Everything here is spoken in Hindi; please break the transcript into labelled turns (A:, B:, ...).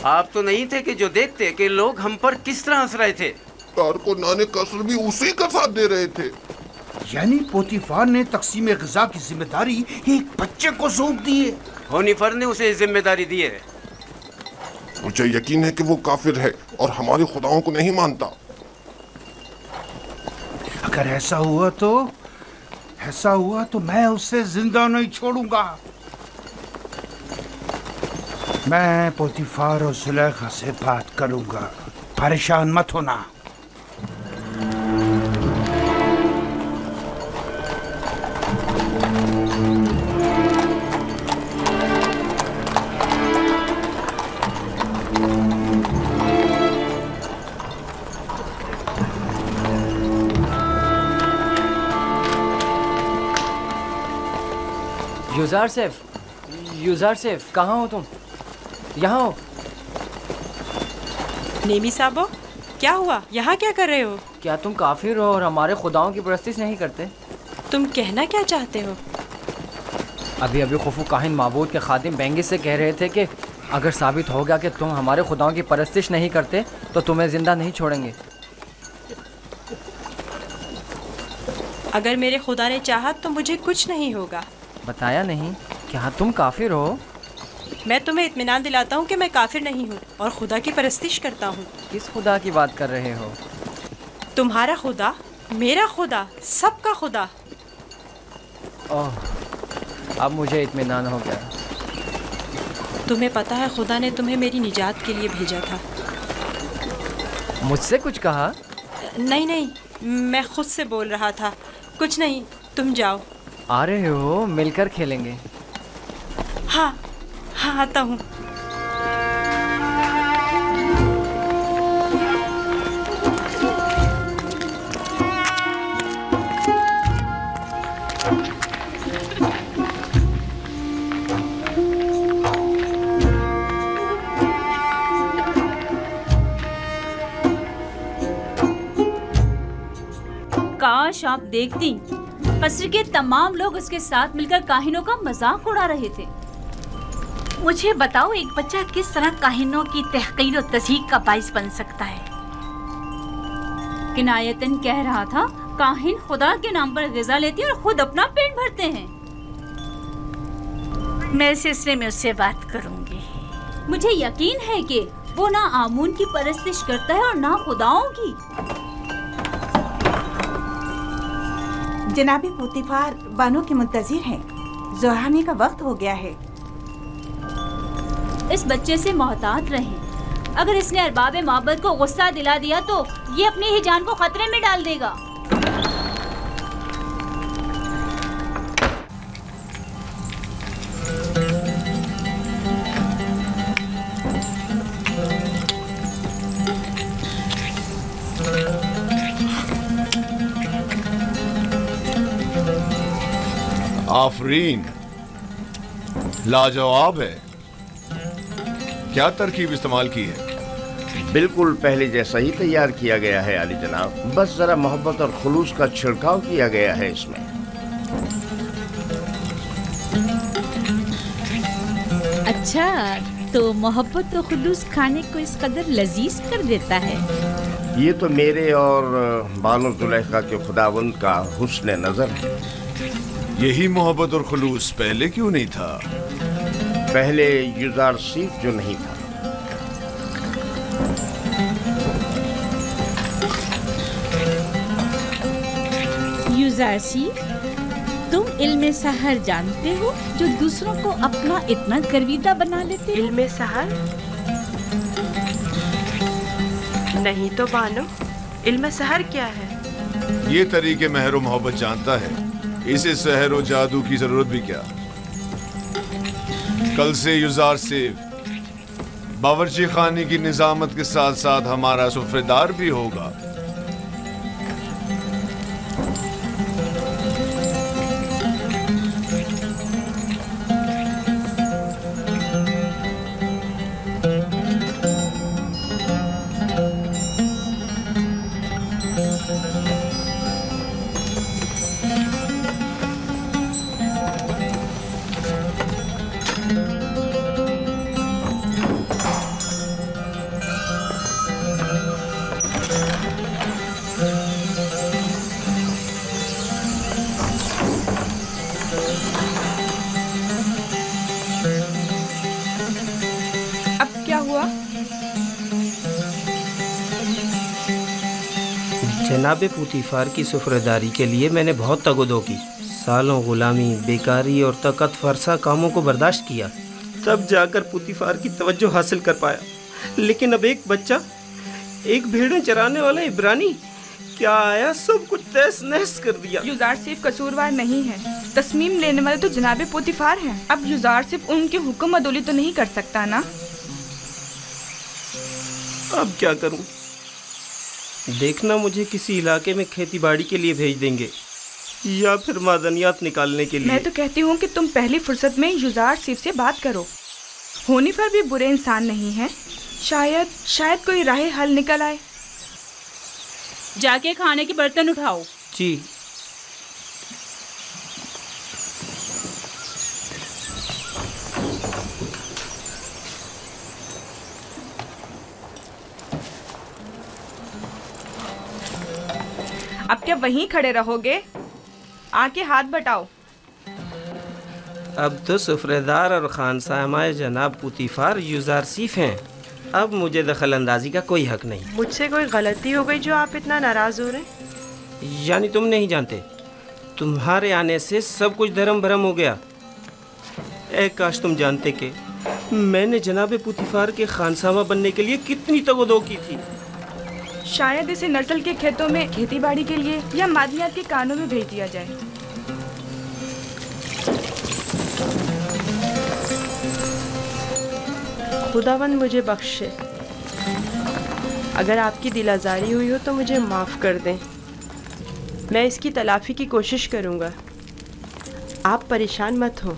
A: आप तो नहीं थे कि जो देखते कि लोग हम पर किस तरह हंस रहे थे।
B: कारकुनान कसर भी उसी का साथ दे रहे थे।
C: यानी पोतीफार ने तकसीम ग़िज़ा की जिम्मेदारी एक बच्चे को सौंप दी है।
A: होनीफर ने उसे जिम्मेदारी दी है।
B: मुझे यकीन है कि वो काफिर है और हमारे खुदाओं को नहीं मानता।
C: अगर ऐसा हुआ तो मैं उसे जिंदा नहीं छोड़ूंगा। मैं पोतीफार और जुलेखा से बात करूंगा, परेशान मत होना।
D: यूज़र सेफ, कहाँ हो तुम? यहाँ हो।
E: नेमी साहब, क्या हुआ? यहाँ क्या कर रहे हो?
D: क्या तुम काफिर हो और हमारे खुदाओं की परस्तिश नहीं करते?
E: तुम कहना क्या चाहते हो?
D: अभी खुफू काहिन माबूद के खादिम बेंगिस से कह रहे थे कि अगर साबित हो गया कि तुम हमारे खुदाओं की परस्तिश नहीं करते तो तुम्हें जिंदा नहीं छोड़ेंगे।
E: अगर मेरे खुदा ने चाहा तो मुझे कुछ नहीं होगा।
D: बताया नहीं? क्या तुम काफिर हो?
E: मैं तुम्हें इत्मीनान दिलाता हूँ कि मैं काफिर नहीं हूँ और खुदा की परस्तिश करता हूँ।
D: किस खुदा की बात कर रहे हो?
E: तुम्हारा खुदा, मेरा खुदा, सबका खुदा।
D: ओह, अब मुझे इत्मीनान हो गया।
E: तुम्हें पता है खुदा ने तुम्हें मेरी निजात के लिए भेजा था।
D: मुझसे कुछ कहा?
E: नहीं, मैं खुद से बोल रहा था। कुछ नहीं, तुम जाओ।
D: आ रहे हो? मिलकर खेलेंगे।
E: हाँ, आता हूँ।
F: काश आप देखती, कसर के तमाम लोग उसके साथ मिलकर काहिनों का मजाक उड़ा रहे थे।
G: मुझे बताओ, एक बच्चा किस तरह काहिनों की तहकीर और तज़हीक का बाइस बन सकता है?
F: किनायतन कह रहा था, काहिन खुदा के नाम पर ग़िज़ा लेते और खुद अपना पेट भरते हैं।
G: मैं इस सिलसिले में उससे बात करूंगी।
F: मुझे यकीन है कि वो ना आमून की परस्तिश करता है और ना खुदाओं की।
H: जनाबे पोतीफार बानो के मुंतज़िर हैं। ज़ोहाने का वक्त हो गया है।
F: इस बच्चे से मोहतात रहें। अगर इसने अरबाब माबद को गुस्सा दिला दिया तो ये अपनी ही जान को खतरे में डाल देगा।
I: आफरीन, लाजवाब है। क्या तरकीब इस्तेमाल की है?
J: बिल्कुल पहले जैसा ही तैयार किया गया है आली जनाब, बस जरा मोहब्बत और खुलूस का छिड़काव किया गया है इसमें।
G: अच्छा, तो मोहब्बत और खुलूस खाने को इस कदर लजीज कर देता है।
J: ये तो मेरे और बानो जुलेखा के खुदावंद का हुस्न नजर है।
I: यही मोहब्बत और खुलूस पहले क्यों नहीं था?
J: पहले यूज़र सेफ जो नहीं था।
G: यूज़र सेफ, तुम इल्मे सहर जानते हो जो दूसरों को अपना इतना गर्विदा बना लेते हो?
E: इल्मे सहर? नहीं तो बानो, इल्मे सहर क्या है?
I: ये तरीके महर व मोहब्बत जानता है। इसे सहर व जादू की जरूरत भी क्या? कल से यूज़र सेफ बावर्ची खाने की निजामत के साथ साथ हमारा सुफ्रेदार भी होगा।
K: जनाब पुतीफार की सुफरदारी के लिए मैंने बहुत तगदो की, सालों गुलामी, बेकारी और तकत फरसा कामों को बर्दाश्त किया, तब जाकर पुतीफार की तवज्जो हासिल कर पाया। लेकिन अब एक बच्चा, एक भेड़ें चराने वाला इब्रानी क्या आया, सब कुछ तहस नहस कर दिया।
L: युजार सिर्फ कसूरवार नहीं है, तस्मीम लेने वाले तो जनाब पुतीफार हैं। अब युजार सिर्फ उनके हुक्म अदोली तो नहीं कर सकता ना।
K: अब क्या करूं? देखना मुझे किसी इलाके में खेती बाड़ी के लिए भेज देंगे या फिर मादनियात निकालने के लिए।
L: मैं तो कहती हूँ कि तुम पहली फुर्सत में युजार सिर्फ से बात करो। होनीफर भी बुरे इंसान नहीं है, शायद कोई राह हल निकल आए।
G: जाके खाने के बर्तन उठाओ।
K: जी।
L: अब क्या वहीं खड़े रहोगे? आके हाथ बटाओ।
K: अब तो सुफरेदार और खानसामाए जनाब पुतीफार युजारसीफ हैं, अब मुझे दखल अंदाजी का कोई हक नहीं।
M: मुझसे कोई गलती हो गई जो आप इतना नाराज हो रहे?
K: यानी तुम नहीं जानते, तुम्हारे आने से सब कुछ धर्म भरम हो गया। ए काश तुम जानते कि मैंने जनाब पुतीफार के खानसामा बनने के लिए कितनी तगदो की थी।
L: शायद इसे नस्ल के खेतों में खेती बाड़ी के लिए या मादनियात के कानों में भेज दिया जाए।
M: खुदावंद मुझे बख्शे, अगर आपकी दिल आज़ारी हुई हो तो मुझे माफ़ कर दें। मैं इसकी तलाफ़ी की कोशिश करूँगा, आप परेशान मत हो।